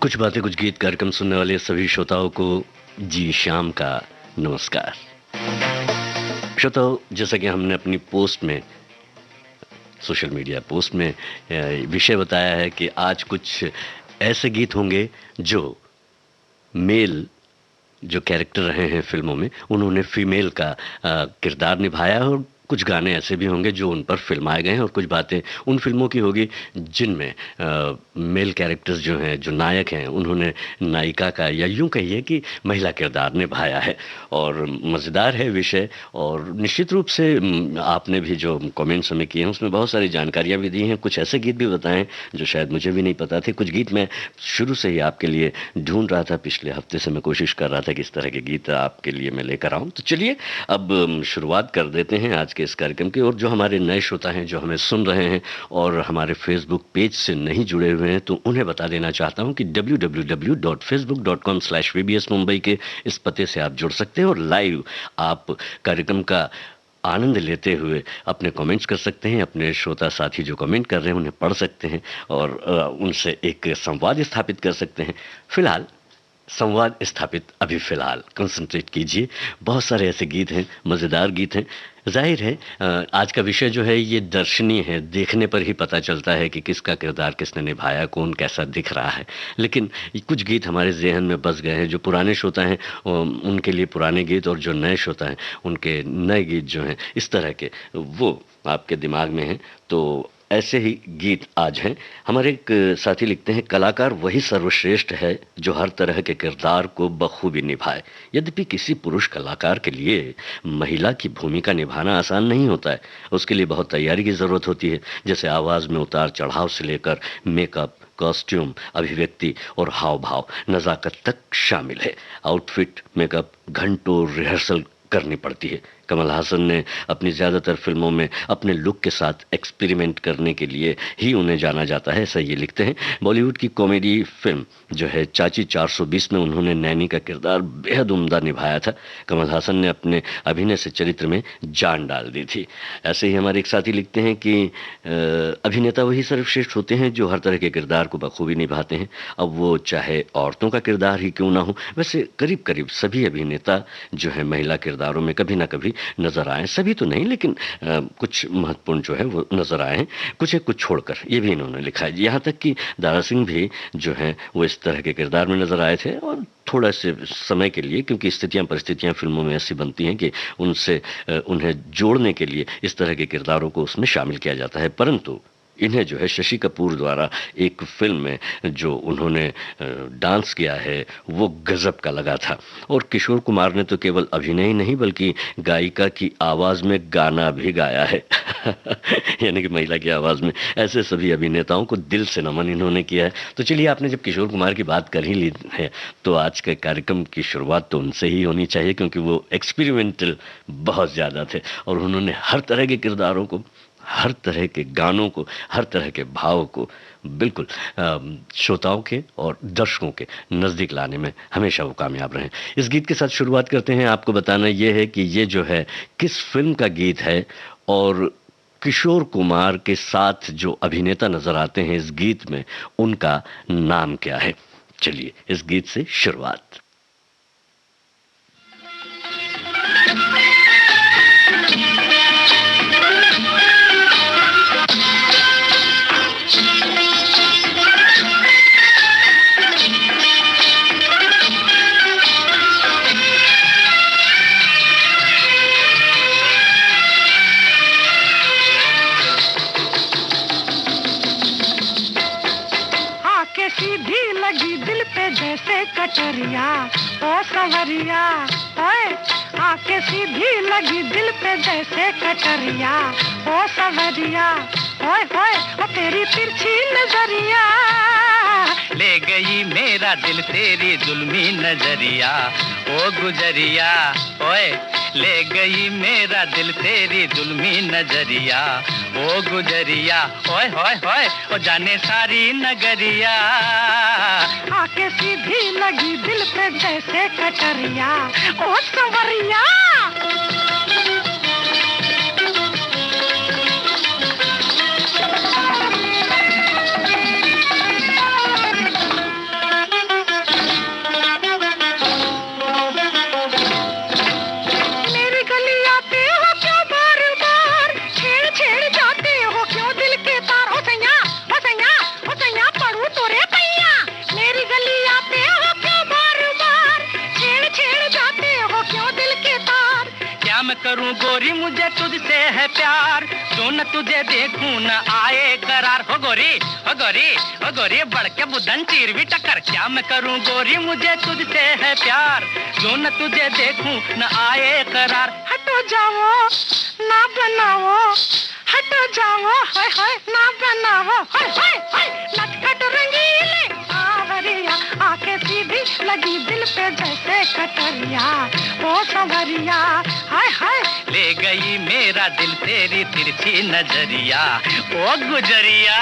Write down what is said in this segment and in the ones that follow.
कुछ बातें कुछ गीत कार्यक्रम सुनने वाले सभी श्रोताओं को जी शाम का नमस्कार। श्रोताओं, जैसा कि हमने अपनी पोस्ट में, सोशल मीडिया पोस्ट में विषय बताया है कि आज कुछ ऐसे गीत होंगे जो मेल जो कैरेक्टर रहे हैं फिल्मों में, उन्होंने फीमेल का किरदार निभाया, और कुछ गाने ऐसे भी होंगे जो उन पर फिल्माए गए हैं, और कुछ बातें उन फिल्मों की होगी जिनमें मेल कैरेक्टर्स जो हैं, जो नायक हैं, उन्होंने नायिका का, या यूं कहिए कि महिला किरदार निभाया है। और मज़ेदार है विषय, और निश्चित रूप से आपने भी जो कमेंट्स हमें किए हैं उसमें बहुत सारी जानकारियाँ भी दी हैं। कुछ ऐसे गीत भी बताएं जो शायद मुझे भी नहीं पता थे। कुछ गीत मैं शुरू से ही आपके लिए ढूंढ रहा था, पिछले हफ्ते से मैं कोशिश कर रहा था कि इस तरह के गीत आपके लिए मैं लेकर आऊँ। तो चलिए अब शुरुआत कर देते हैं आज के इस कार्यक्रम की। और जो हमारे नए श्रोता हैं जो हमें सुन रहे हैं और हमारे फेसबुक पेज से नहीं जुड़े हुए हैं, तो उन्हें बता देना चाहता हूं कि www.facebook.com/vbs मुंबई के इस पते से आप जुड़ सकते हैं और लाइव आप कार्यक्रम का आनंद लेते हुए अपने कमेंट्स कर सकते हैं। अपने श्रोता साथी जो कमेंट कर रहे हैं उन्हें पढ़ सकते हैं और उनसे एक संवाद स्थापित कर सकते हैं। फिलहाल संवाद स्थापित अभी फ़िलहाल कंसंट्रेट कीजिए। बहुत सारे ऐसे गीत हैं, मज़ेदार गीत हैं। ज़ाहिर है आज का विषय जो है ये दर्शनीय है, देखने पर ही पता चलता है कि किसका किरदार किसने निभाया, कौन कैसा दिख रहा है। लेकिन कुछ गीत हमारे ज़हन में बस गए हैं। जो पुराने श्रोता हैं उनके लिए पुराने गीत, और जो नए श्रोता हैं उनके नए गीत जो हैं इस तरह के, वो आपके दिमाग में हैं। तो ऐसे ही गीत आज हैं। हमारे एक साथी लिखते हैं, कलाकार वही सर्वश्रेष्ठ है जो हर तरह के किरदार को बखूबी निभाए। यद्यपि किसी पुरुष कलाकार के लिए महिला की भूमिका निभाना आसान नहीं होता है। उसके लिए बहुत तैयारी की ज़रूरत होती है। जैसे आवाज़ में उतार चढ़ाव से लेकर मेकअप, कॉस्ट्यूम, अभिव्यक्ति और हाव भाव, नज़ाकत तक शामिल है। आउटफिट, मेकअप, घंटों रिहर्सल करनी पड़ती है। कमल हासन ने अपनी ज़्यादातर फिल्मों में अपने लुक के साथ एक्सपेरिमेंट करने के लिए ही उन्हें जाना जाता है, ऐसा ये लिखते हैं। बॉलीवुड की कॉमेडी फिल्म जो है चाची 420 में उन्होंने नैनी का किरदार बेहद उम्दा निभाया था। कमल हासन ने अपने अभिनय से चरित्र में जान डाल दी थी। ऐसे ही हमारे एक साथी लिखते हैं कि अभिनेता वही सर्वश्रेष्ठ होते हैं जो हर तरह के किरदार को बखूबी निभाते हैं, अब वो चाहे औरतों का किरदार ही क्यों ना हो। वैसे करीब करीब सभी अभिनेता जो है महिला किरदारों में कभी ना कभी नजर आए, सभी तो नहीं लेकिन कुछ महत्वपूर्ण जो है वो नजर आए हैं, कुछ है कुछ छोड़कर, ये भी इन्होंने लिखा है। यहाँ तक कि दारा सिंह भी जो हैं वो इस तरह के किरदार में नजर आए थे, और थोड़ा से समय के लिए, क्योंकि स्थितियाँ परिस्थितियाँ फिल्मों में ऐसी बनती हैं कि उनसे उन्हें जोड़ने के लिए इस तरह के किरदारों को उसमें शामिल किया जाता है। परंतु इन्हें जो है शशि कपूर द्वारा एक फिल्म में जो उन्होंने डांस किया है वो गजब का लगा था। और किशोर कुमार ने तो केवल अभिनय ही नहीं बल्कि गायिका की आवाज़ में गाना भी गाया है यानी कि महिला की आवाज़ में। ऐसे सभी अभिनेताओं को दिल से नमन इन्होंने किया है। तो चलिए, आपने जब किशोर कुमार की बात कर ही ली है तो आज के कार्यक्रम की शुरुआत तो उनसे ही होनी चाहिए, क्योंकि वो एक्सपेरिमेंटल बहुत ज़्यादा थे और उन्होंने हर तरह के किरदारों को, हर तरह के गानों को, हर तरह के भाव को बिल्कुल श्रोताओं के और दर्शकों के नज़दीक लाने में हमेशा वो कामयाब रहे। इस गीत के साथ शुरुआत करते हैं। आपको बताना ये है कि ये जो है किस फिल्म का गीत है और किशोर कुमार के साथ जो अभिनेता नज़र आते हैं इस गीत में, उनका नाम क्या है। चलिए इस गीत से शुरुआत। सीधी लगी दिल पे जैसे कटरिया, ओ सवरिया ओए। आके सीधी लगी दिल पे जैसे कटरिया, ओ सवरिया ओए ओए। ओ तेरी तिरछी नजरिया ले गई मेरा दिल तेरी जुल्मी नजरिया, ओ गुजरिया ओए। ले गई मेरा दिल तेरी जुल्मी नजरिया, ओ गुजरिया ओए होए होए। ओ जाने सारी नगरिया आके सीधी लगी दिल पे जैसे कटरिया, ओ सवरिया। मैं करूं गोरी, मुझे तुझसे है प्यार, जो न तुझे देखूं न आए करार। हो गोरी, हो गोरी, हो गोरी, बढ़ के बुधन चीर भी टक्कर। क्या मैं करूं गोरी, मुझे तुझसे है प्यार, जो न तुझे देखूं न आए करार। हटो जाओ ना बनाओ, हटो जाओ, हाय हाय ना बनाओ, हाय हाय हाय। नटखट रंगीले सांवरिया, आंखें सीधी लगी दिल पे जैसे कटरिया, ओ संवरिया, हाय हाय। ले गई मेरा दिल तेरी तिरछी नजरिया, ओ गुजरिया।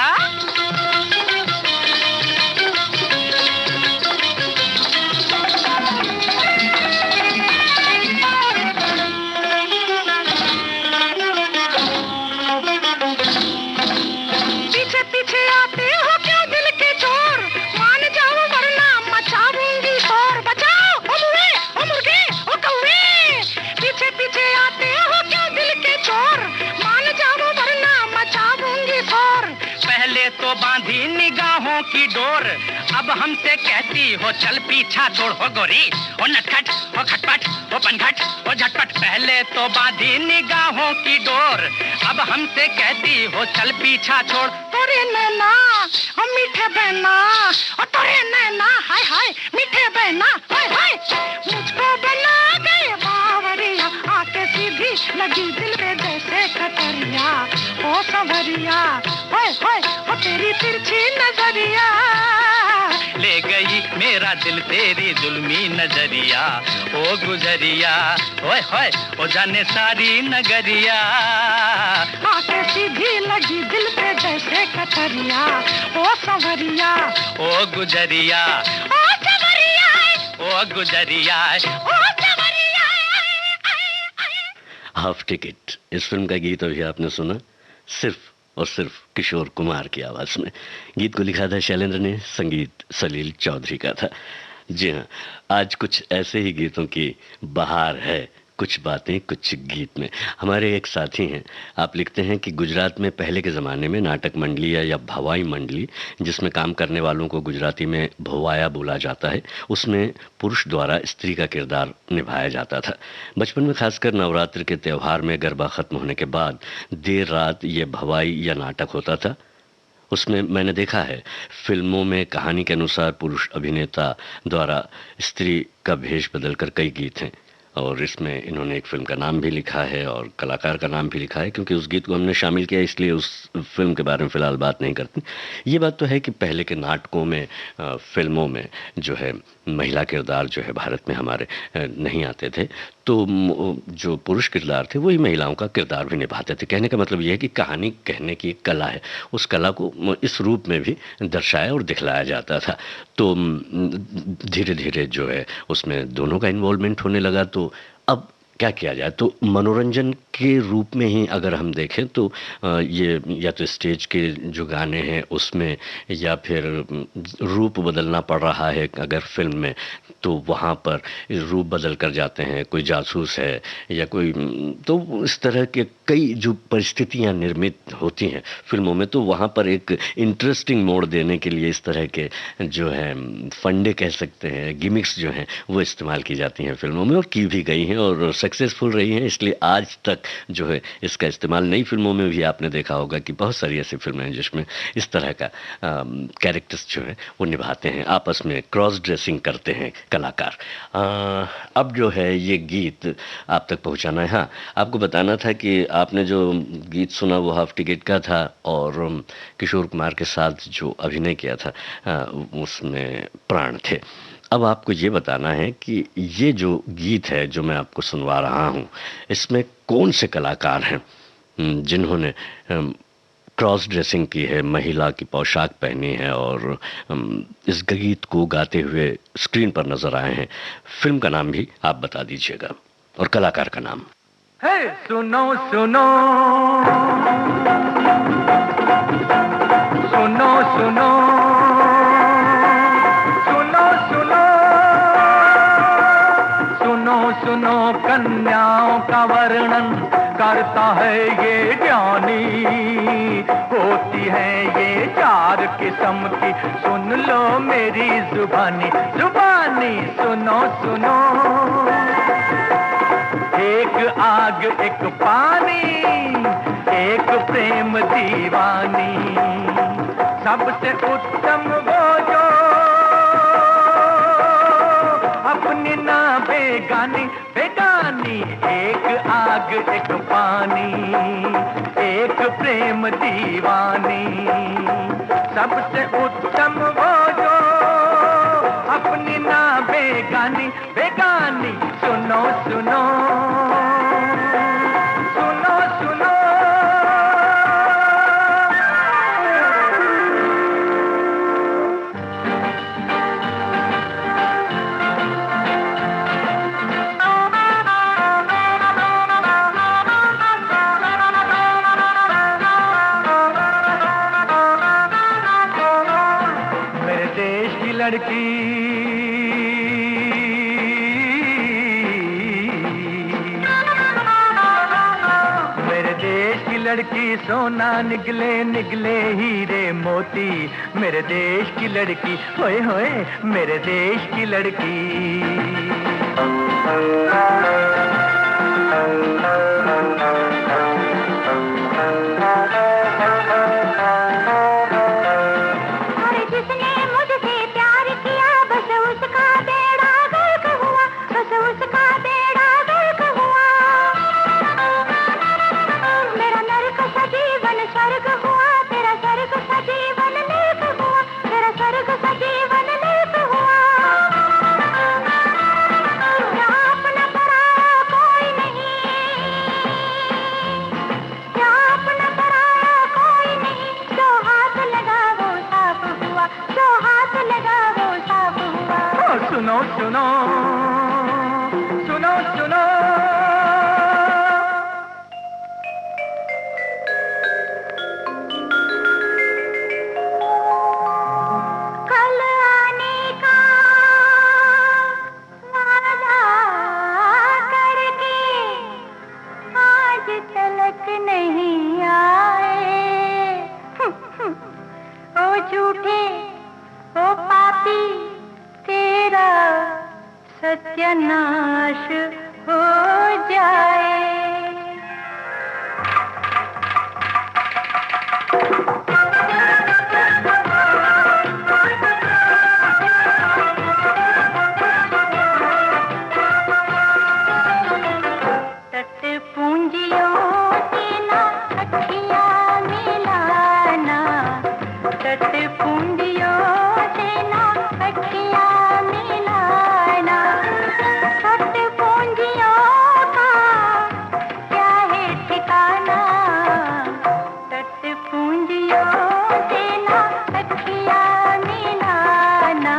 पीछे पीछे आते हो क्यों दिल के चोर, मान जाओ वरना मचाऊंगी शोर। बचाओ ओ मुए, ओ मुर्गे, ओ कौवे, पीछे पीछे आते हो क्यों दिल के चोर, मान जाओ वरना मचाऊंगी शोर। पहले तो बांधी निगाहों की डोर, अब हमसे कहती हो चल पीछा छोड़। हो गोरी, ओ नटखट, ओ खटपट, ओ पनघट, ओ झटपट। पहले तो बांधी निगाहों की डोर, अब हमसे कहती हो चल पीछा छोड़। तोरे नैना ओ मीठे बहना, ओ तोरे नैना हाय हाय मीठे बहना, हाय हाय। मुझको बना गए बावरिया, आके सीधी लगी दिल पे जैसे कटरिया, ओ संवरिया, हाय हाय, ओ तेरी तिरछी नजरिया। ले गई मेरा दिल तेरी जुल्मी नजरिया, ओ गुजरिया, ओए होए, ओ जाने सारी नगरिया। आके सीधी लगी दिल पे जैसे कटरिया, ओ संवरिया, ओ गुजरिया, ओ संवरिया, ओ गुजरिया, ओ संवरिया। हाफ टिकट, इस फिल्म का गीत अभी आपने सुना, सिर्फ और सिर्फ किशोर कुमार की आवाज में। गीत को लिखा था शैलेंद्र ने, संगीत सलील चौधरी का था। जी हाँ, आज कुछ ऐसे ही गीतों की बहार है, कुछ बातें कुछ गीत में। हमारे एक साथी हैं, आप लिखते हैं कि गुजरात में पहले के ज़माने में नाटक मंडली या भवाई मंडली, जिसमें काम करने वालों को गुजराती में भवाया बोला जाता है, उसमें पुरुष द्वारा स्त्री का किरदार निभाया जाता था। बचपन में खासकर नवरात्र के त्यौहार में गरबा ख़त्म होने के बाद देर रात ये भवाई या नाटक होता था। उसमें मैंने देखा है, फिल्मों में कहानी के अनुसार पुरुष अभिनेता द्वारा स्त्री का भेष बदलकर कई गीत हैं, और इसमें इन्होंने एक फिल्म का नाम भी लिखा है और कलाकार का नाम भी लिखा है। क्योंकि उस गीत को हमने शामिल किया, इसलिए उस फिल्म के बारे में फ़िलहाल बात नहीं करते। ये बात तो है कि पहले के नाटकों में, फिल्मों में जो है महिला किरदार जो है भारत में हमारे नहीं आते थे, तो जो पुरुष किरदार थे वही महिलाओं का किरदार भी निभाते थे। कहने का मतलब यह है कि कहानी कहने की एक कला है, उस कला को इस रूप में भी दर्शाया और दिखलाया जाता था। तो धीरे धीरे जो है उसमें दोनों का इन्वॉल्वमेंट होने लगा। तो अब क्या किया जाए, तो मनोरंजन के रूप में ही अगर हम देखें तो ये या तो स्टेज के जो गाने हैं उसमें, या फिर रूप बदलना पड़ रहा है अगर फिल्म में, तो वहाँ पर रूप बदल कर जाते हैं, कोई जासूस है या कोई, तो इस तरह के कई जो परिस्थितियाँ निर्मित होती हैं फिल्मों में, तो वहाँ पर एक इंटरेस्टिंग मोड़ देने के लिए इस तरह के जो है फंडे कह सकते हैं, गिमिक्स जो हैं वो इस्तेमाल की जाती हैं फिल्मों में, और की भी गई हैं और सक्सेसफुल रही हैं। इसलिए आज तक जो है इसका इस्तेमाल नई फिल्मों में भी आपने देखा होगा कि बहुत सारी ऐसी फिल्में हैं जिसमें इस तरह का कैरेक्टर्स जो है वो निभाते हैं, आपस में क्रॉस ड्रेसिंग करते हैं कलाकार। अब जो है ये गीत आप तक पहुंचाना है। हाँ, आपको बताना था कि आपने जो गीत सुना वो हाफ टिकट का था, और किशोर कुमार के साथ जो अभिनय किया था उसमें प्राण थे। अब आपको ये बताना है कि ये जो गीत है जो मैं आपको सुनवा रहा हूँ, इसमें कौन से कलाकार हैं जिन्होंने क्रॉस ड्रेसिंग की है, महिला की पोशाक पहनी है और इस गीत को गाते हुए स्क्रीन पर नजर आए हैं। फिल्म का नाम भी आप बता दीजिएगा और कलाकार का नाम। हे सुनो सुनो सुनो सुनो सुनो सुनो कन्याओं का वर्णन करता है ये ज्ञानी, होती है ये 4 किस्म की, सुन लो मेरी जुबानी जुबानी। सुनो सुनो, एक एक आग एक पानी, एक प्रेम दीवानी, सबसे उत्तम वो जो अपनी ना बेगानी बेगानी। एक आग एक पानी, एक प्रेम दीवानी, सबसे उत्तम वो जो अपनी ना बेगानी बेगानी। सुनो सुनो सुनो सुनो, मेरे देश की लड़की, लड़की सोना निकले निकले हीरे मोती। मेरे देश की लड़की, होए होए मेरे देश की लड़की। अरे जिसने मुझसे प्यार किया बस उसका बेड़ा गर्क हुआ, बस उसका बेड़ा गर्क हुआ। मेरा नरक सा जीवन स्वर्ग हुआ, तेरा स्वर्ग सा जीवन नरक हुआ, तेरा स्वर्ग सा जीवन नरक हुआ। यहाँ अपना पराया कोई नहीं, यहाँ अपना पराया कोई नहीं। जो हाथ लगा वो साफ हुआ, जो हाथ लगा वो साफ हुआ। सुनो सुनो सुनो सुनो, कल आने का वादा करके आज तलक नहीं आए। ओ झूठे ओ पापी, तेरा सत्यानाश हो जाए। तट पूंजियों से ना अखियाँ मिलाना, तट पूंजियों से ना अखियाँ मिलाना। तट पूंजियों का क्या है ठिकाना, तट पूंजियों से ना अखियाँ मिलाना,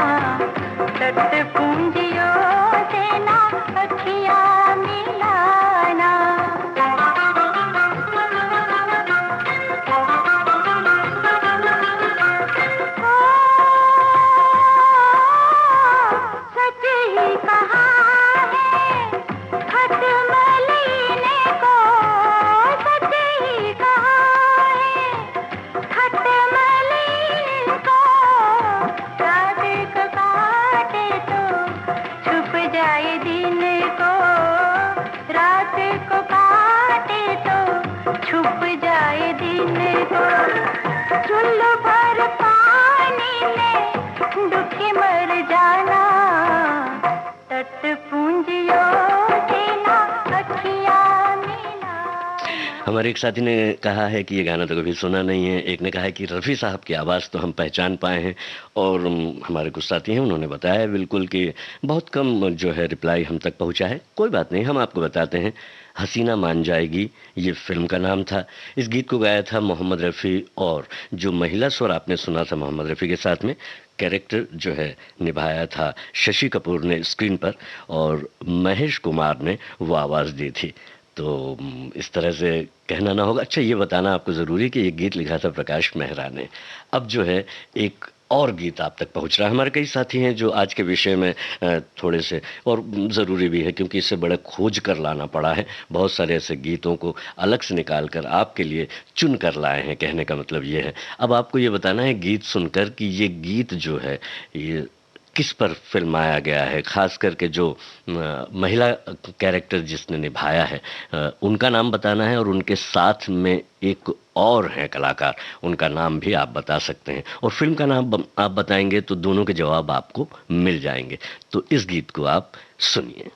तट पूंजियों से ना अखियाँ मिलाना। सच ही कहा है खत्म लेने को, सच ही कहा है खत्म लेने को। रात को काटे तो छुप जाए दिन को, रात को काटे तो छुप जाए दिन को। चुल्लू भर पानी में डूब के मर जाना, तट पूंजियों से ना अखियाँ मिला। हमारे एक साथी ने कहा है कि ये गाना तो कभी सुना नहीं है, एक ने कहा है कि रफ़ी साहब की आवाज़ तो हम पहचान पाए हैं, और हमारे कुछ साथी हैं उन्होंने बताया है बिल्कुल कि बहुत कम जो है रिप्लाई हम तक पहुंचा है। कोई बात नहीं, हम आपको बताते हैं। हसीना मान जाएगी ये फिल्म का नाम था। इस गीत को गाया था मोहम्मद रफ़ी, और जो महिला स्वर आपने सुना था मोहम्मद रफ़ी के साथ में, कैरेक्टर जो है निभाया था शशि कपूर ने स्क्रीन पर, और महेश कुमार ने वो आवाज़ दी थी। तो इस तरह से कहना ना होगा। अच्छा, ये बताना आपको ज़रूरी कि ये गीत लिखा था प्रकाश मेहरा ने। अब जो है एक और गीत आप तक पहुंच रहा है। हमारे कई साथी हैं जो आज के विषय में थोड़े से, और ज़रूरी भी है क्योंकि इससे बड़ा खोज कर लाना पड़ा है, बहुत सारे ऐसे गीतों को अलग से निकाल कर आपके लिए चुन कर लाए हैं। कहने का मतलब ये है, अब आपको ये बताना है गीत सुनकर कि ये गीत जो है ये किस पर फिल्माया गया है, खास करके जो महिला कैरेक्टर जिसने निभाया है उनका नाम बताना है, और उनके साथ में एक और है कलाकार, उनका नाम भी आप बता सकते हैं, और फिल्म का नाम आप बताएंगे तो दोनों के जवाब आपको मिल जाएंगे। तो इस गीत को आप सुनिए।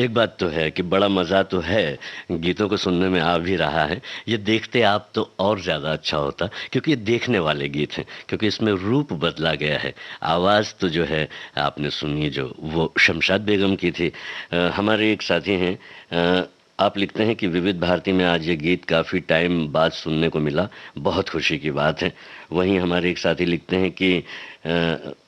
एक बात तो है कि बड़ा मज़ा तो है, गीतों को सुनने में आ भी रहा है, ये देखते आप तो और ज़्यादा अच्छा होता, क्योंकि ये देखने वाले गीत हैं, क्योंकि इसमें रूप बदला गया है। आवाज़ तो जो है आपने सुनी जो वो शमशाद बेगम की थी। हमारे एक साथी हैं आप लिखते हैं कि विविध भारती में आज ये गीत काफ़ी टाइम बाद सुनने को मिला, बहुत खुशी की बात है। वहीं हमारे एक साथी लिखते हैं कि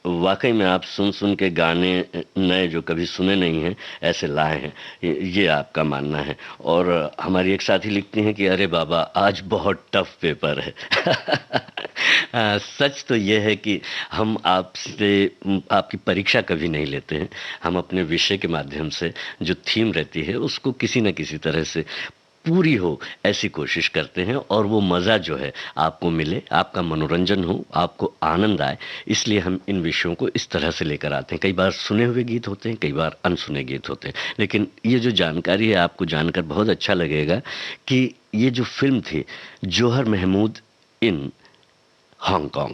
वाकई में आप सुन सुन के गाने नए जो कभी सुने नहीं हैं ऐसे लाए हैं, ये आपका मानना है। और हमारी एक साथी लिखती हैं कि अरे बाबा आज बहुत टफ पेपर है। सच तो ये है कि हम आपसे आपकी परीक्षा कभी नहीं लेते हैं, हम अपने विषय के माध्यम से जो थीम रहती है उसको किसी न किसी तरह से पूरी हो ऐसी कोशिश करते हैं, और वो मज़ा जो है आपको मिले, आपका मनोरंजन हो, आपको आनंद आए, इसलिए हम इन विषयों को इस तरह से लेकर आते हैं। कई बार सुने हुए गीत होते हैं, कई बार अनसुने गीत होते हैं, लेकिन ये जो जानकारी है आपको जानकर बहुत अच्छा लगेगा कि ये जो फिल्म थी जौहर महमूद इन हांगकांग,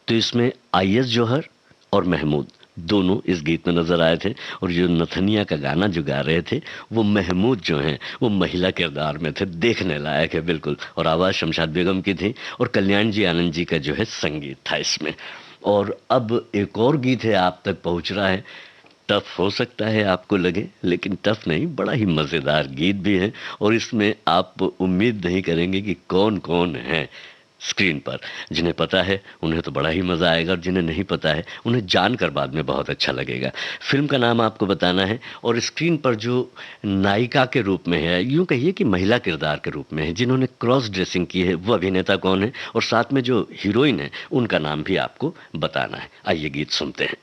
तो इसमें आईएस जौहर और महमूद दोनों इस गीत में नजर आए थे, और जो नथनिया का गाना जो गा रहे थे वो महमूद जो हैं वो महिला किरदार में थे, देखने लायक है बिल्कुल। और आवाज़ शमशाद बेगम की थी, और कल्याण जी आनंद जी का जो है संगीत था इसमें। और अब एक और गीत है आप तक पहुंच रहा है, टफ हो सकता है आपको लगे, लेकिन टफ नहीं, बड़ा ही मज़ेदार गीत भी है, और इसमें आप उम्मीद नहीं करेंगे कि कौन कौन है स्क्रीन पर। जिन्हें पता है उन्हें तो बड़ा ही मज़ा आएगा, और जिन्हें नहीं पता है उन्हें जानकर बाद में बहुत अच्छा लगेगा। फिल्म का नाम आपको बताना है, और स्क्रीन पर जो नायिका के रूप में है, यूँ कहिए कि महिला किरदार के रूप में है, जिन्होंने क्रॉस ड्रेसिंग की है, वो अभिनेता कौन है, और साथ में जो हीरोइन है उनका नाम भी आपको बताना है। आइए गीत सुनते हैं।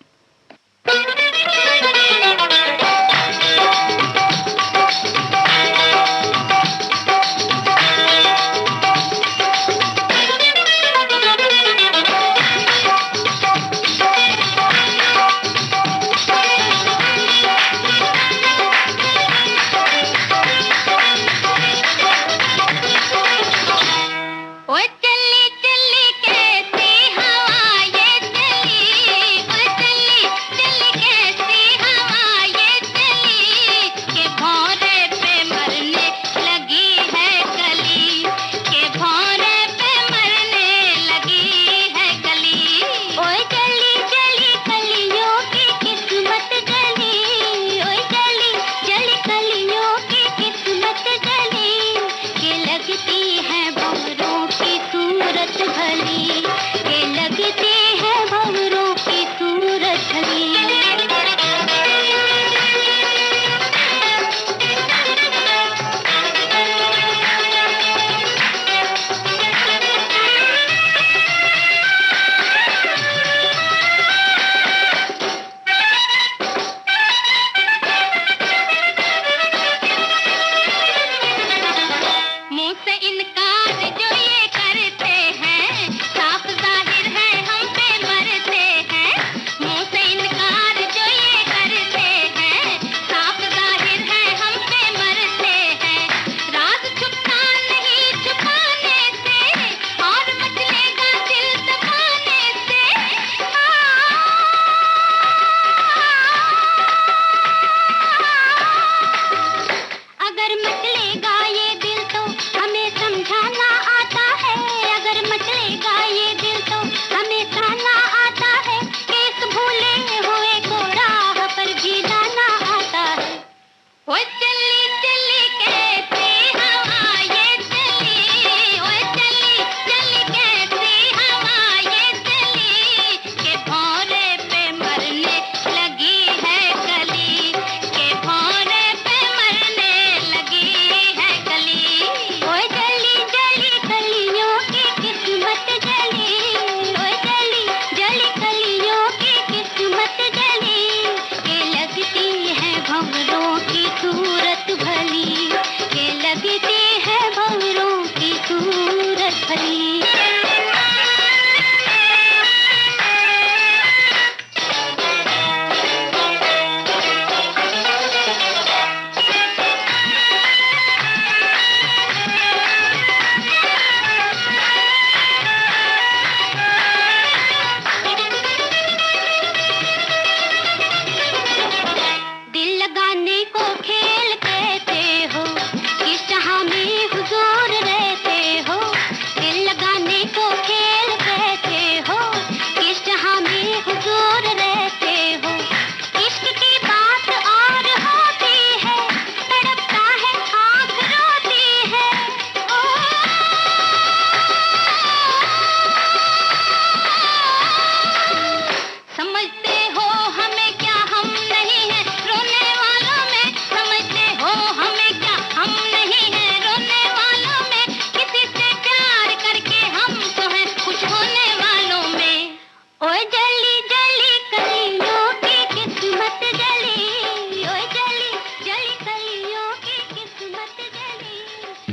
लगी है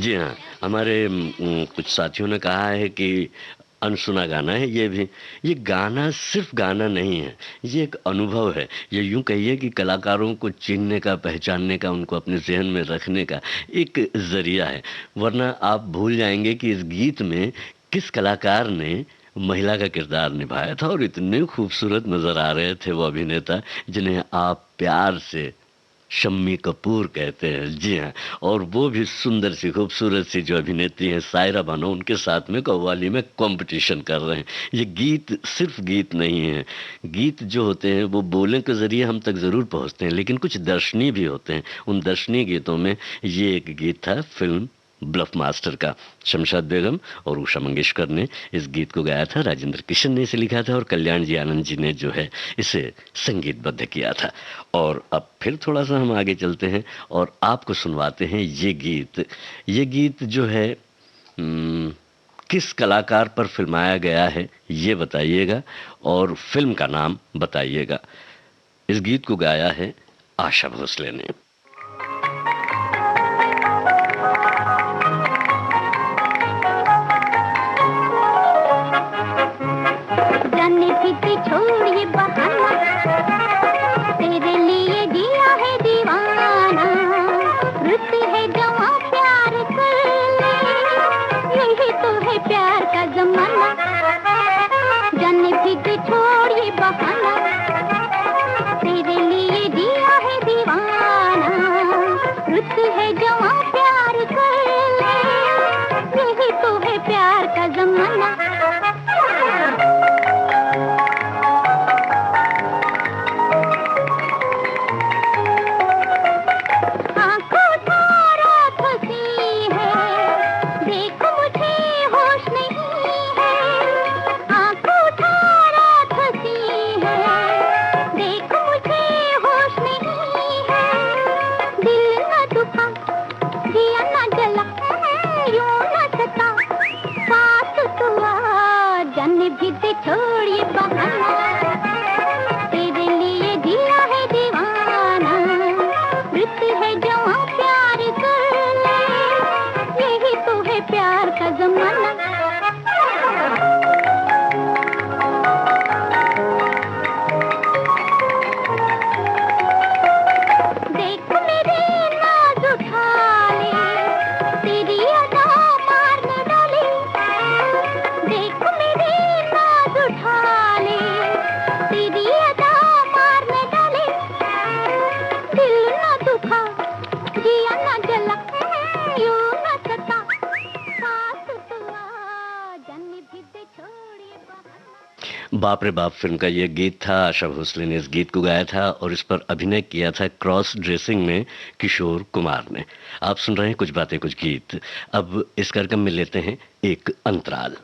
जी हाँ, हमारे कुछ साथियों ने कहा है कि अनसुना गाना है ये भी। ये गाना सिर्फ़ गाना नहीं है, ये एक अनुभव है। ये यूँ कहिए कि कलाकारों को चिनने का, पहचानने का, उनको अपने ज़हन में रखने का एक ज़रिया है। वरना आप भूल जाएँगे कि इस गीत में किस कलाकार ने महिला का किरदार निभाया था और इतने खूबसूरत नज़र आ रहे थे वो अभिनेता, जिन्हें आप प्यार से शम्मी कपूर कहते हैं। जी हाँ, और वो भी सुंदर सी, खूबसूरत सी जो अभिनेत्री हैं सायरा बानो, उनके साथ में कव्वाली में कॉम्पिटिशन कर रहे हैं। ये गीत सिर्फ़ गीत नहीं है, गीत जो होते हैं वो बोलने के ज़रिए हम तक ज़रूर पहुँचते हैं, लेकिन कुछ दर्शनीय भी होते हैं। उन दर्शनीय गीतों में ये एक गीत था फ़िल्म ब्लफ मास्टर का। शमशाद बेगम और उषा मंगेशकर ने इस गीत को गाया था, राजेंद्र किशन ने इसे लिखा था और कल्याण जी आनंद जी ने जो है इसे संगीतबद्ध किया था। और अब फिर थोड़ा-सा हम आगे चलते हैं और आपको सुनवाते हैं ये गीत। ये गीत जो है किस कलाकार पर फ़िल्माया गया है ये बताइएगा और फ़िल्म का नाम बताइएगा। इस गीत को गाया है आशा भोसले ने। बाप रे बाप फिल्म का ये गीत था। आशा भोसले ने इस गीत को गाया था और इस पर अभिनय किया था क्रॉस ड्रेसिंग में किशोर कुमार ने। आप सुन रहे हैं कुछ बातें कुछ गीत। अब इस कार्यक्रम में लेते हैं एक अंतराल।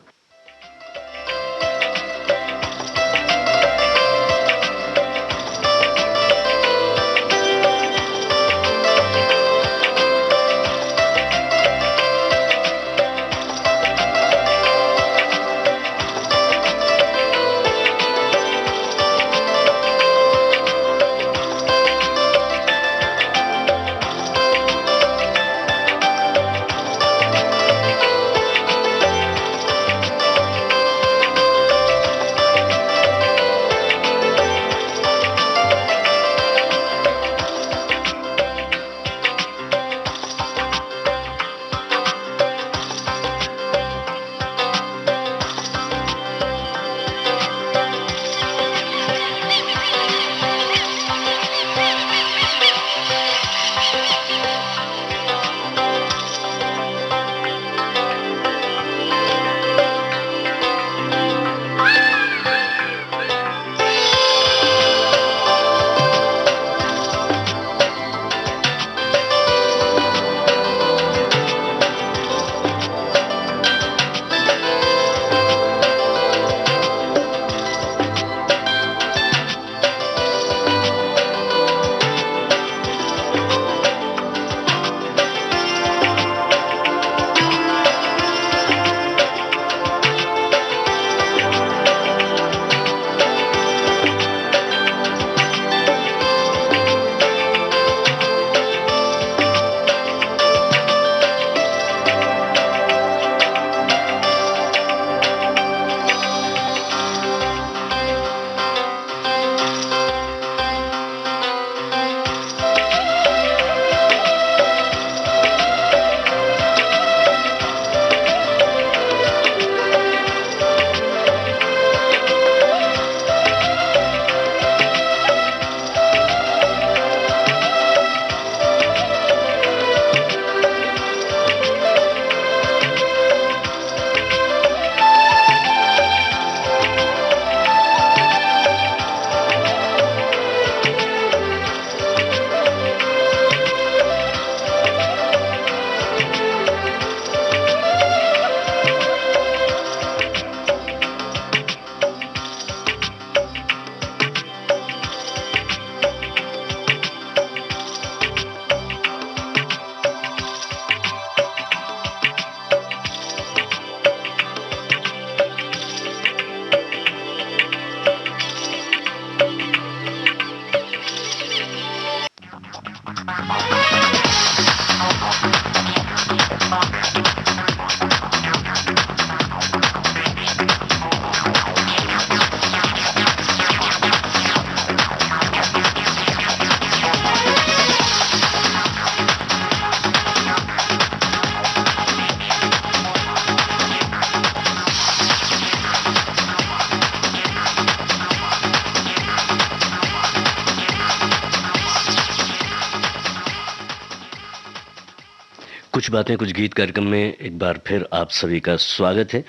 कुछ बातें कुछ गीत कार्यक्रम में एक बार फिर आप सभी का स्वागत है।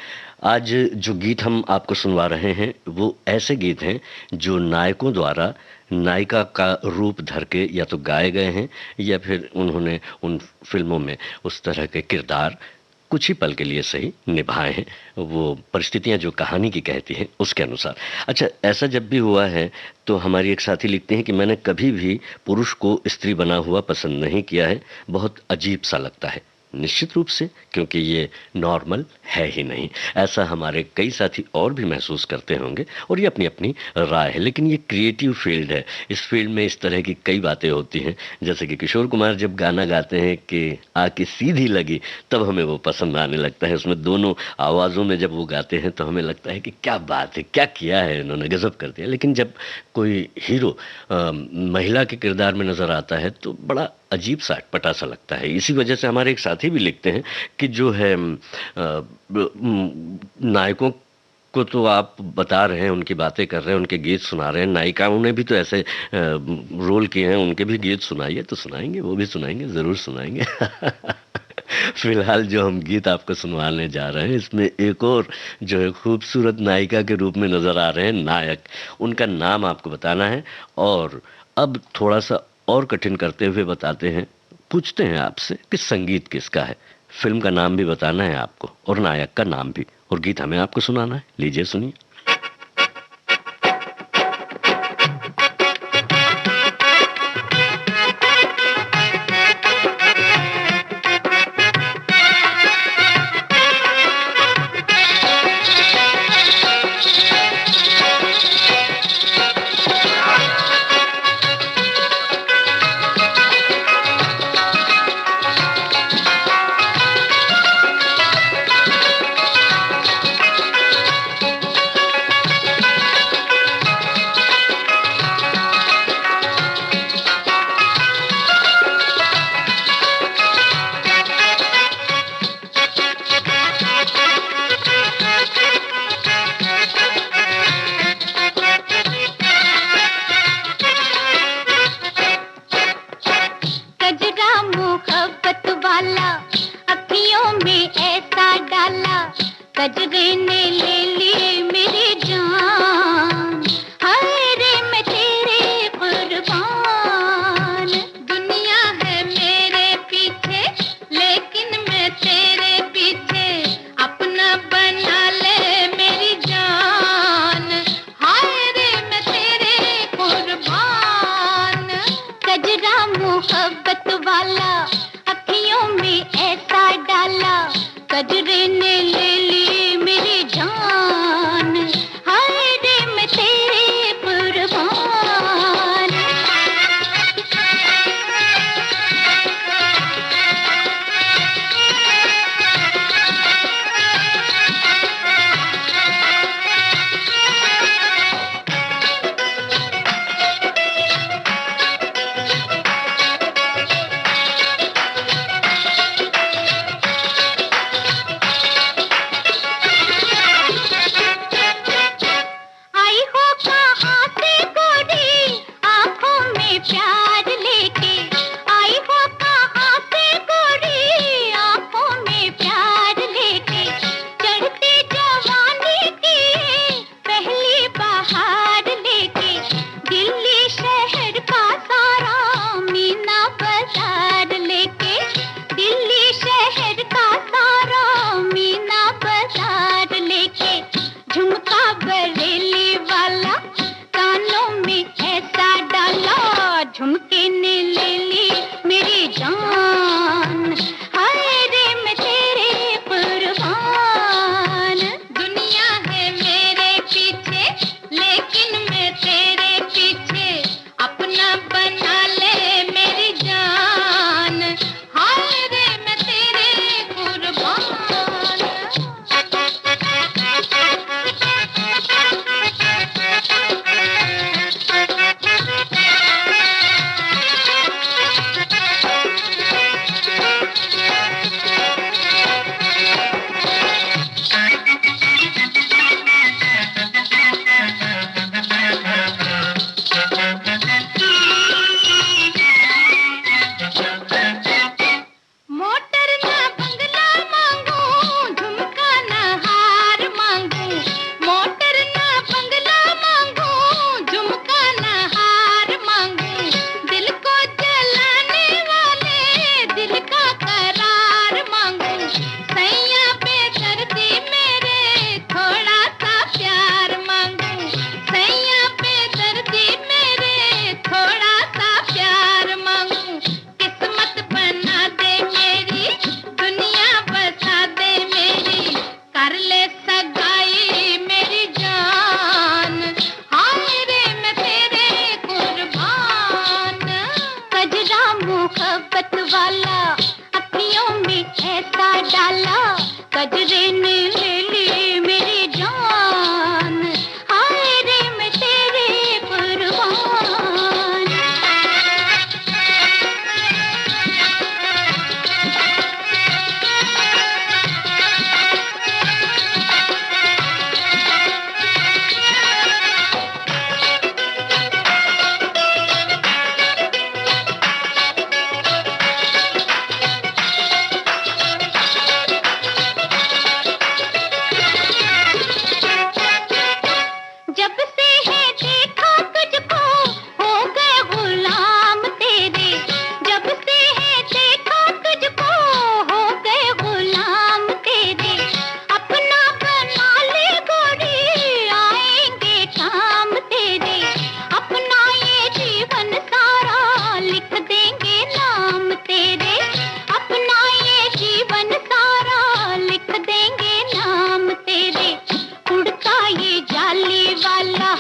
आज जो गीत हम आपको सुनवा रहे हैं वो ऐसे गीत हैं जो नायकों द्वारा नायिका का रूप धर के या तो गाए गए हैं या फिर उन्होंने उन फिल्मों में उस तरह के किरदार कुछ ही पल के लिए सही निभाए हैं, वो परिस्थितियां जो कहानी की कहती हैं उसके अनुसार। अच्छा, ऐसा जब भी हुआ है तो हमारी एक साथी लिखते हैं कि मैंने कभी भी पुरुष को स्त्री बना हुआ पसंद नहीं किया है, बहुत अजीब सा लगता है। निश्चित रूप से, क्योंकि ये नॉर्मल है ही नहीं। ऐसा हमारे कई साथी और भी महसूस करते होंगे और ये अपनी अपनी राय है, लेकिन ये क्रिएटिव फील्ड है। इस फील्ड में इस तरह की कई बातें होती हैं, जैसे कि किशोर कुमार जब गाना गाते हैं कि आके सीधी लगी, तब हमें वो पसंद आने लगता है। उसमें दोनों आवाज़ों में जब वो गाते हैं तो हमें लगता है कि क्या बात है, क्या किया है इन्होंने, गजब कर दिया। लेकिन जब कोई हीरो महिला के किरदार में नज़र आता है तो बड़ा अजीब सा अटपटा सा लगता है। इसी वजह से हमारे एक साथी भी लिखते हैं कि जो है नायकों को तो आप बता रहे हैं, उनकी बातें कर रहे हैं, उनके गीत सुना रहे हैं, नायिकाओं ने भी तो ऐसे रोल किए हैं, उनके भी गीत सुनाइए। तो सुनाएंगे, वो भी सुनाएंगे, ज़रूर सुनाएंगे। फिलहाल जो हम गीत आपको सुनवाने जा रहे हैं इसमें एक और जो है खूबसूरत नायिका के रूप में नज़र आ रहे हैं नायक, उनका नाम आपको बताना है। और अब थोड़ा सा और कठिन करते हुए बताते हैं, पूछते हैं आपसे कि संगीत किसका है। फिल्म का नाम भी बताना है आपको और नायक का नाम भी, और गीत हमें आपको सुनाना है। लीजिए सुनिए। सैया पे दर्दी मेरे थोड़ा सा प्यार मांगू, सैया पे दर्दी मेरे थोड़ा सा प्यार मांगू, किस्मत बना दे मेरी, दुनिया बसा दे मेरी, कर ले सगाई मेरी जान, हाय रे मैं तेरे कुर्बान। कजरा मुहब्बत वाला अखियों में ऐसा डाला, कजरे ने ले ली मेरी जान, हाय रे मैं तेरे कुर्बान। जब से है देखा तुझको हो गए गुलाम तेरे, जब से है देखा तुझको हो गए गुलाम तेरे, अपना बना ले गोरी आएंगे काम तेरे, अपना ये जीवन सारा लिख देंगे नाम तेरे, अपना ये जीवन सारा लिख देंगे नाम तेरे। उड़ता ये जाली वाला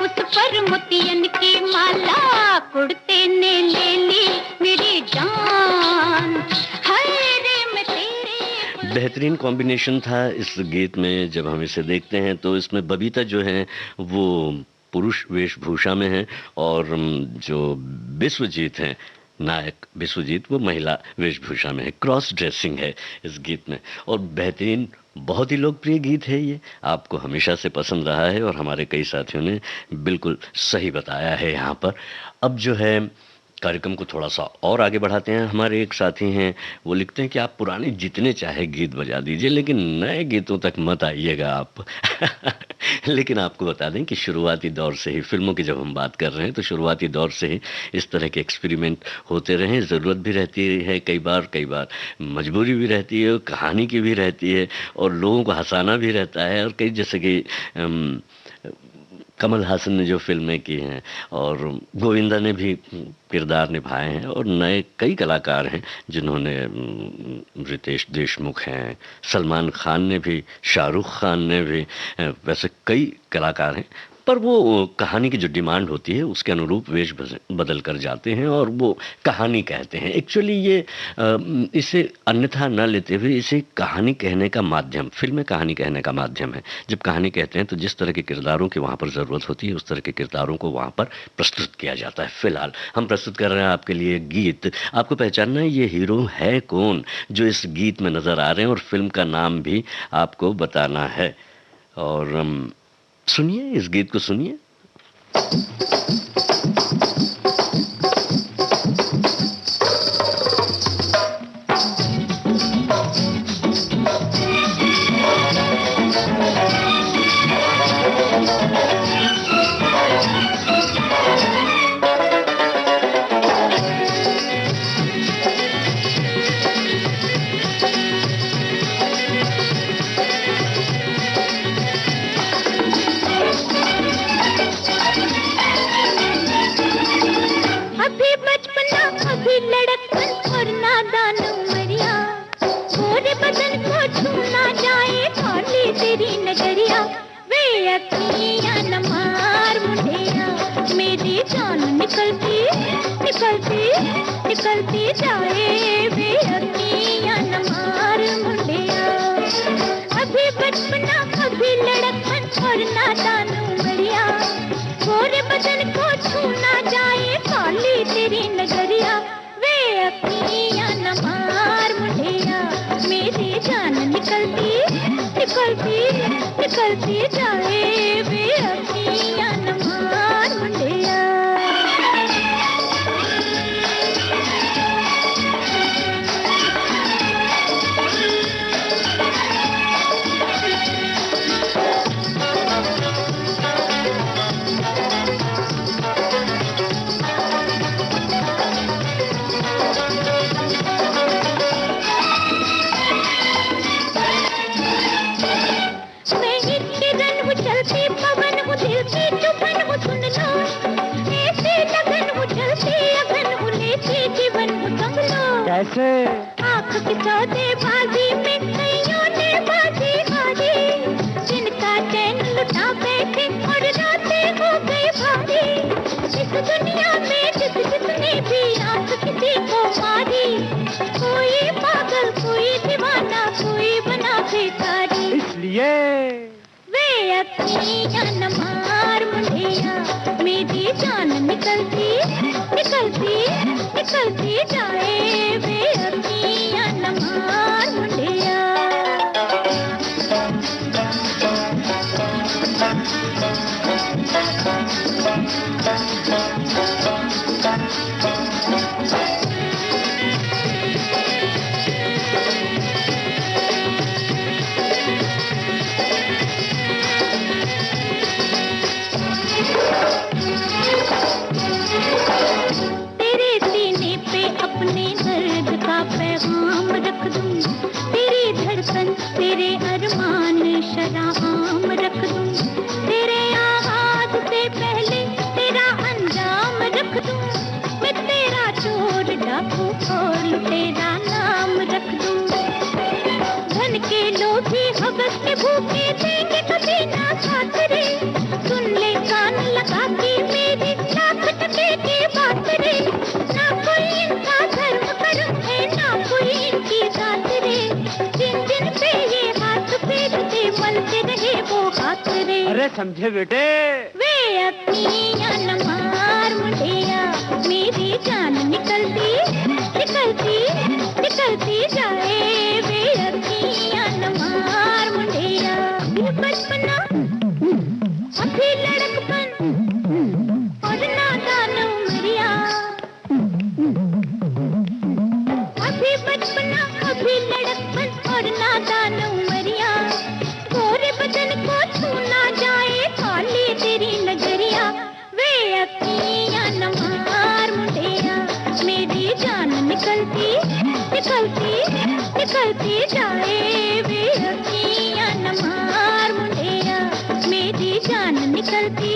उस पर मोतियन की माला, कुड़ते ने ले ली मेरी जान, हाय रे मैं तेरे। बेहतरीन कॉम्बिनेशन था इस गीत में। जब हम इसे देखते हैं तो इसमें बबीता जो है वो पुरुष वेशभूषा में है और जो विश्वजीत हैं नायक विश्वजीत वो महिला वेशभूषा में है। क्रॉस ड्रेसिंग है इस गीत में और बेहतरीन बहुत ही लोकप्रिय गीत है ये, आपको हमेशा से पसंद रहा है और हमारे कई साथियों ने बिल्कुल सही बताया है यहाँ पर। अब जो है कार्यक्रम को थोड़ा सा और आगे बढ़ाते हैं। हमारे एक साथी हैं वो लिखते हैं कि आप पुराने जितने चाहे गीत बजा दीजिए लेकिन नए गीतों तक मत आइएगा आप। लेकिन आपको बता दें कि शुरुआती दौर से ही फिल्मों की जब हम बात कर रहे हैं तो शुरुआती दौर से ही इस तरह के एक्सपेरिमेंट होते रहे। ज़रूरत भी रहती है कई बार मजबूरी भी रहती है, कहानी की भी रहती है और लोगों को हंसाना भी रहता है। और कई जैसे कि कमल हासन ने जो फिल्में की हैं और गोविंदा ने भी किरदार निभाए हैं और नए कई कलाकार हैं जिन्होंने रितेश देशमुख हैं, सलमान खान ने भी, शाहरुख खान ने भी, वैसे कई कलाकार हैं। पर वो कहानी की जो डिमांड होती है उसके अनुरूप वेश बदल कर जाते हैं और वो कहानी कहते हैं। एक्चुअली ये इसे अन्यथा न लेते हुए इसे कहानी कहने का माध्यम, फिल्में कहानी कहने का माध्यम है। जब कहानी कहते हैं तो जिस तरह के किरदारों की वहाँ पर ज़रूरत होती है उस तरह के किरदारों को वहाँ पर प्रस्तुत किया जाता है। फिलहाल हम प्रस्तुत कर रहे हैं आपके लिए गीत। आपको पहचानना है ये हीरो है कौन जो इस गीत में नज़र आ रहे हैं और फिल्म का नाम भी आपको बताना है। और सुनिए इस गीत को सुनिए। निकलती जाए वे अखियां न मार मुंडिया। अभी बचपना अभी लड़कपन और नादान उमरिया, गोरे बदन को छूना जाए काली तेरी नजरिया। वे अखियां न मार मुंडिया, मेरी जान निकलती निकलती निकलती जाए वे अखियां न मार मुंडिया। कैसे? आँख की सौदेबाजी में कईयों ने बाजी हारी, जिनका चैन लुटा बैठे और रातें हो गई भारी। इस दुनिया में जिसने भी आँख किसी को मारी, कोई पागल कोई दीवाना कोई बना भिखारी। इसलिए वे अखियाँ न मार मुंडिया, मेरी जान निकलती निकलती निकलती जाए। वे अखियाँ न मार मुंडिया। तेरे सीने पे अपने दर्द का पैगाम रख दूं, तेरी धड़कन तेरे अरमान शराब रख दूं, तेरे आवाज से पहले तेरा अंजाम रख दूं, मैं तेरा चोर डाकू और तेरा नाम रख दूं। धन के लोभी हवस के भूखे देंगे कभी ना खातरे, सुन ले कान लगा के मेरी लाख टके की बात रे। ना कोई इनका धर्म कर्म है ना कोई इनकी जात रे, जिन जिन पे ये हाथ फेरते मलते रहे वो हाथ रे। अरे समझे बेटे? वे अखियाँ न मार मुंडिया, मेरी जान निकलती निकलती निकलती जाए। वे अखियाँ न मार मुंडिया। बचपना अभी लड़कपन और नादान उमरिया, अभी बचपना अभी लड़कपन और नादान उमरिया। गोरे बदन को छू ना जाए काली तेरी नजरिया। वे अखियाँ न मार मुंडिया, मेरी जान निकलती निकलती निकलती जाए। वे अखियाँ न मार मुंडिया, मेरी जान निकलती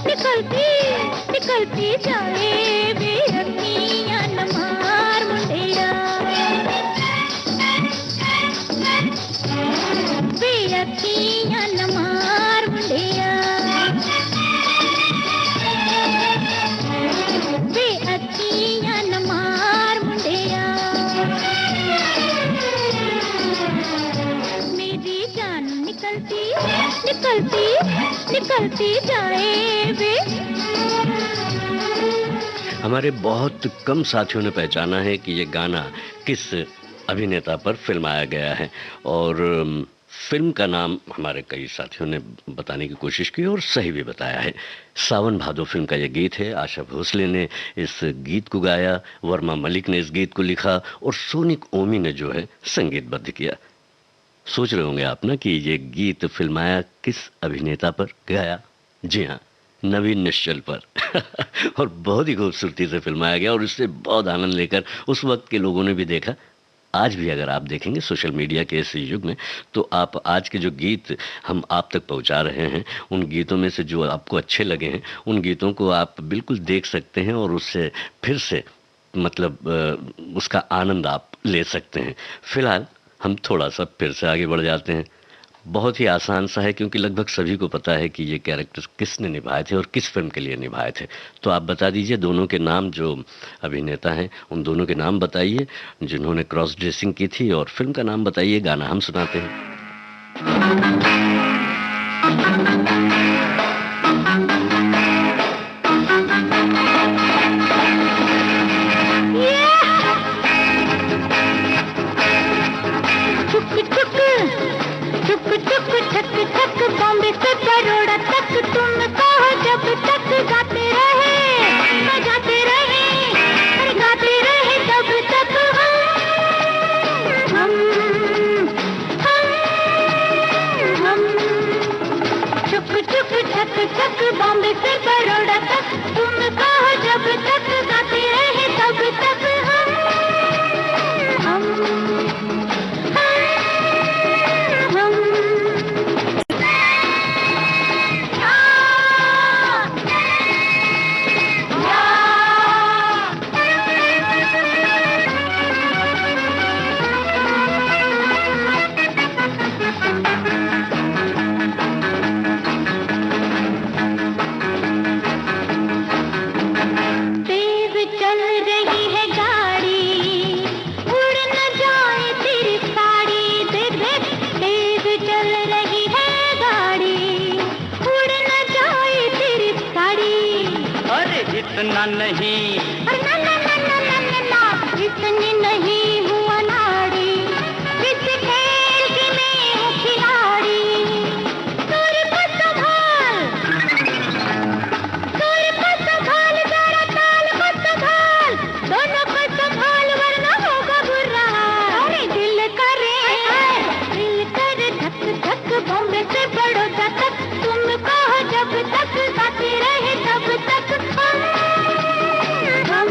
निकलती निकलती जाए। वे अखियाँ न मार मुंडिया, वे अखियाँ न मार मुंडिया, वे अखियाँ न मार मुंडिया, मेरी जान निकलती निकलती निकलती जाए। वे हमारे बहुत कम साथियों ने पहचाना है कि ये गाना किस अभिनेता पर फिल्माया गया है, और फिल्म का नाम हमारे कई साथियों ने बताने की कोशिश की और सही भी बताया है। सावन भादो फिल्म का ये गीत है। आशा भोसले ने इस गीत को गाया, वर्मा मलिक ने इस गीत को लिखा और सोनिक ओमी ने जो है संगीतबद्ध किया। सोच रहे होंगे आप ना कि ये गीत फिल्माया किस अभिनेता पर गया? जी हाँ, नवीन निश्चल पर। और बहुत ही खूबसूरती से फिल्माया गया और इससे बहुत आनंद लेकर उस वक्त के लोगों ने भी देखा। आज भी अगर आप देखेंगे सोशल मीडिया के इस युग में, तो आप आज के जो गीत हम आप तक पहुंचा रहे हैं, उन गीतों में से जो आपको अच्छे लगे हैं उन गीतों को आप बिल्कुल देख सकते हैं और उससे फिर से मतलब उसका आनंद आप ले सकते हैं। फिलहाल हम थोड़ा सा फिर से आगे बढ़ जाते हैं। बहुत ही आसान सा है क्योंकि लगभग सभी को पता है कि ये कैरेक्टर्स किसने निभाए थे और किस फिल्म के लिए निभाए थे। तो आप बता दीजिए दोनों के नाम, जो अभिनेता हैं उन दोनों के नाम बताइए जिन्होंने क्रॉस ड्रेसिंग की थी, और फिल्म का नाम बताइए, गाना हम सुनाते हैं। बॉम्बे से बड़ौदा तक तुम कहो जब तक गाते रहे गाते रहे तब तक हम नहीं। ना ना ना ना ना ना ना, इतनी नहीं हूँ अनाड़ी, इस खेल की मैं हूँ खिलाड़ी। सुर को संभाल, जरा ताल को संभाल, दोनों को संभाल वरना होगा बुरा। अरे दिल करे धक धक, बॉम्बे से बड़ौदा तक, तुम कहो जब तक गाती रहे तब तक। हम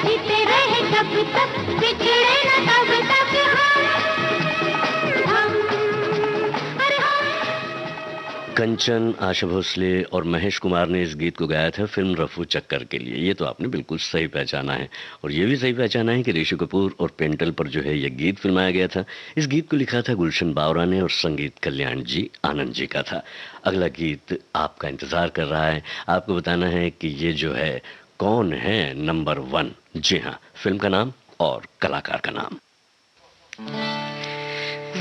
जीते रहे जब तक, बिछड़े न तब तक। कंचन, आशा भोसले और महेश कुमार ने इस गीत को गाया था फिल्म रफू चक्कर के लिए। ये तो आपने बिल्कुल सही पहचाना है। और ये भी सही पहचाना है कि ऋषि कपूर और पेंटल पर जो है ये गीत फिल्माया गया था। इस गीत को लिखा था गुलशन बावरा ने और संगीत कल्याण जी आनंद जी का था। अगला गीत आपका इंतजार कर रहा है। आपको बताना है कि ये जो है कौन है नंबर 1। जी हाँ, फिल्म का नाम और कलाकार का नाम।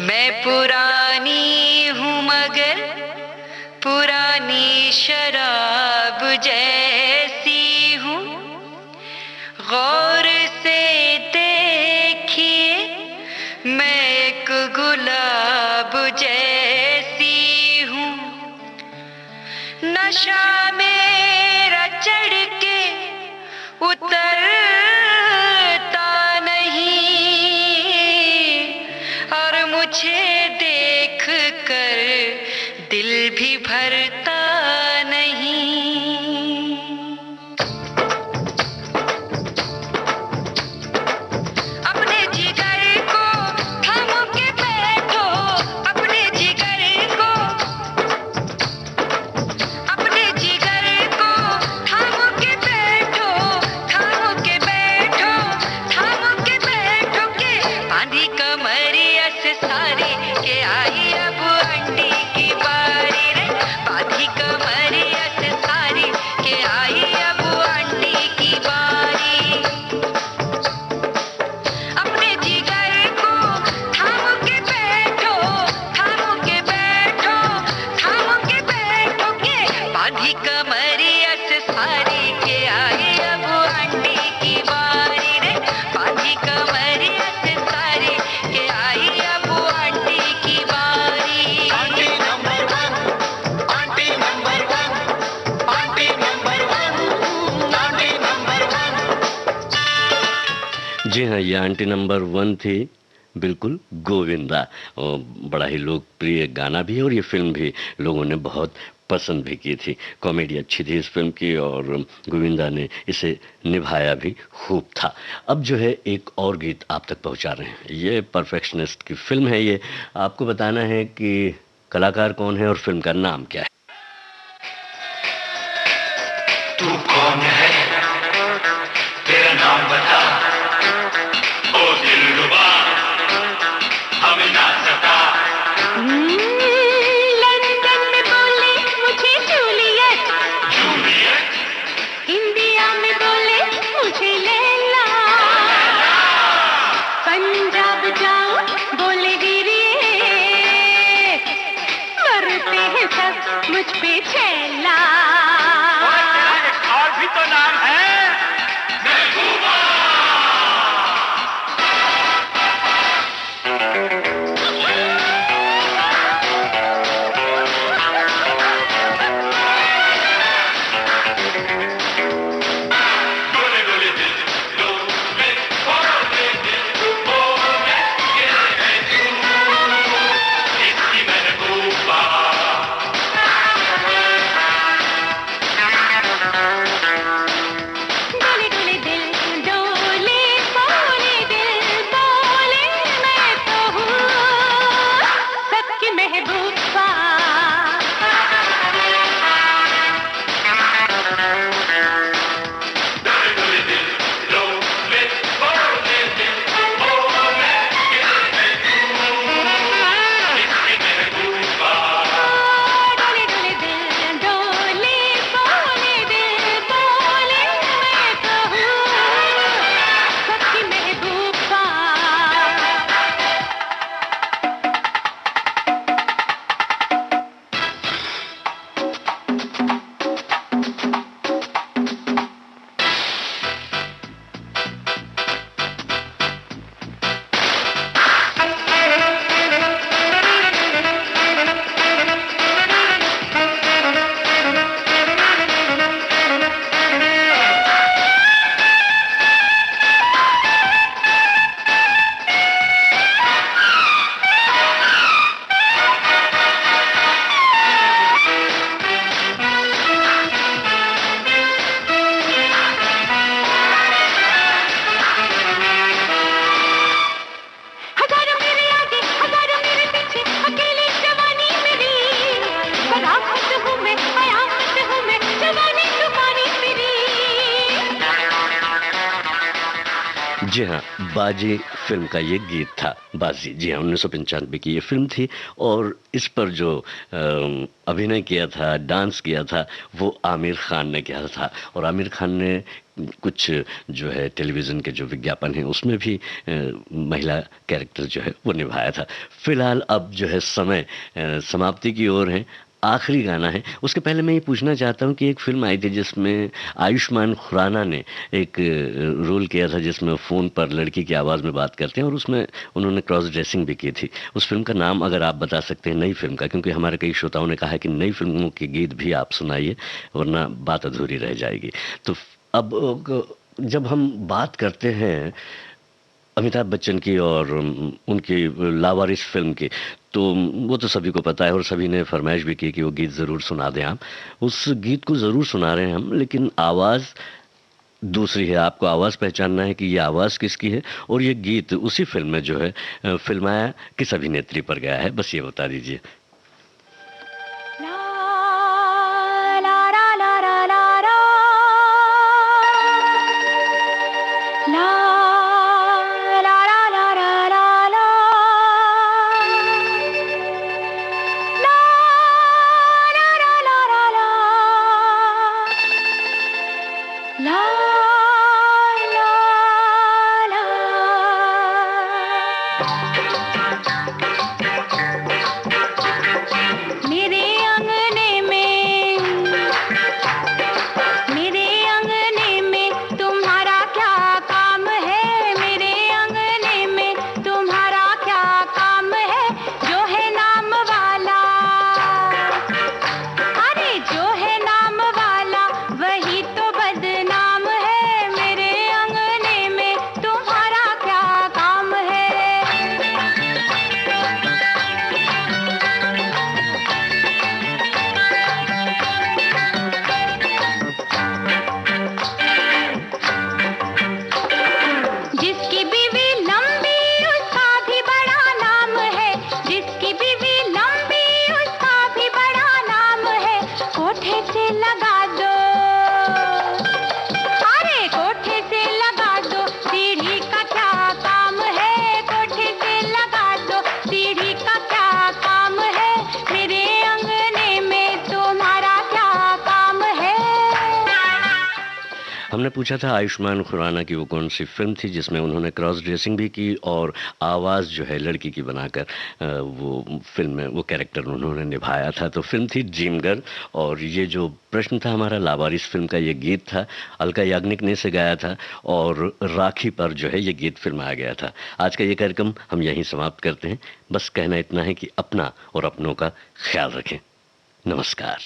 मैं पुरानी हूँ मगर पुरानी शराब जैसी हूँ, गौर से देखिए मैं एक गुलाब जैसी हूँ। नशा मेरा चढ़ के उतरता नहीं, और मुझे देख कर दिल भी भरता नहीं। अपने जिगर को थाम के बैठो, अपने जिगर को, अपने जिगर को थाम के बैठो, थाम के बैठो, थाम के बैठो के बांधी कमरिया से सारी के आई अब अंडी की बारी रे, बांधी कमरिया से सारी के आई अब अंडी की बारी। अपने जिगर को थाम के बैठो, थाम के बैठो, थाम के बैठो के बांधी कमरिया से सारी के आई अब अंडी की बारी रे, बांधी कमरिया से सारी के आई अब अंडी की बारी। Aunty number 1, aunty number 1, aunty number 1, aunty number 1। जी हाँ, ये आंटी नंबर 1 थी, बिल्कुल गोविंदा। और बड़ा ही लोकप्रिय गाना भी है और ये फिल्म भी लोगों ने बहुत पसंद भी की थी। कॉमेडी अच्छी थी इस फिल्म की और गोविंदा ने इसे निभाया भी खूब था। अब जो है एक और गीत आप तक पहुंचा रहे हैं। ये परफेक्शनिस्ट की फिल्म है। ये आपको बताना है कि कलाकार कौन है और फिल्म का नाम क्या है। तू कौन है, तेरा नाम बता, ओ दिलरुबा हमें ना सता। लंदन में बोले मुझे जूलियट, जूलियट, इंडिया में बोले मुझे लैला, पंजाब जाओ बोले गिरिए, मरते हैं सब मुझ पे छैला। और भी तो नाम है। जी हाँ, बाजी फिल्म का ये गीत था। बाजी, जी हाँ, 1995 की ये फिल्म थी और इस पर जो अभिनय किया था, डांस किया था, वो आमिर खान ने किया था। और आमिर खान ने कुछ जो है टेलीविज़न के जो विज्ञापन हैं उसमें भी महिला कैरेक्टर जो है वो निभाया था। फिलहाल अब जो है समय समाप्ति की ओर है। आखिरी गाना है, उसके पहले मैं ये पूछना चाहता हूँ कि एक फ़िल्म आई थी जिसमें आयुष्मान खुराना ने एक रोल किया था जिसमें फ़ोन पर लड़की की आवाज़ में बात करते हैं और उसमें उन्होंने क्रॉस ड्रेसिंग भी की थी। उस फ़िल्म का नाम अगर आप बता सकते हैं, नई फ़िल्म का, क्योंकि हमारे कई श्रोताओं ने कहा है कि नई फ़िल्मों के गीत भी आप सुनाइए वरना बात अधूरी रह जाएगी। तो अब जब हम बात करते हैं अमिताभ बच्चन की और उनकी लावारिस फ़िल्म की, तो वो तो सभी को पता है और सभी ने फरमाइश भी की कि वो गीत ज़रूर सुना दें आप। उस गीत को ज़रूर सुना रहे हैं हम, लेकिन आवाज़ दूसरी है। आपको आवाज़ पहचानना है कि ये आवाज़ किसकी है और ये गीत उसी फ़िल्म में जो है फ़िल्माया किस अभिनेत्री पर गया है, बस ये बता दीजिए। हमने पूछा था आयुष्मान खुराना की वो कौन सी फिल्म थी जिसमें उन्होंने क्रॉस ड्रेसिंग भी की और आवाज़ जो है लड़की की बनाकर वो फिल्म में वो कैरेक्टर उन्होंने निभाया था। तो फिल्म थी ड्रीम गर्ल और ये जो प्रश्न था हमारा लावारिस फिल्म का ये गीत था, अलका याग्निक ने इसे गाया था और राखी पर जो है ये गीत फिल्माया गया था। आज का ये कार्यक्रम हम यहीं समाप्त करते हैं। बस कहना इतना है कि अपना और अपनों का ख्याल रखें। नमस्कार।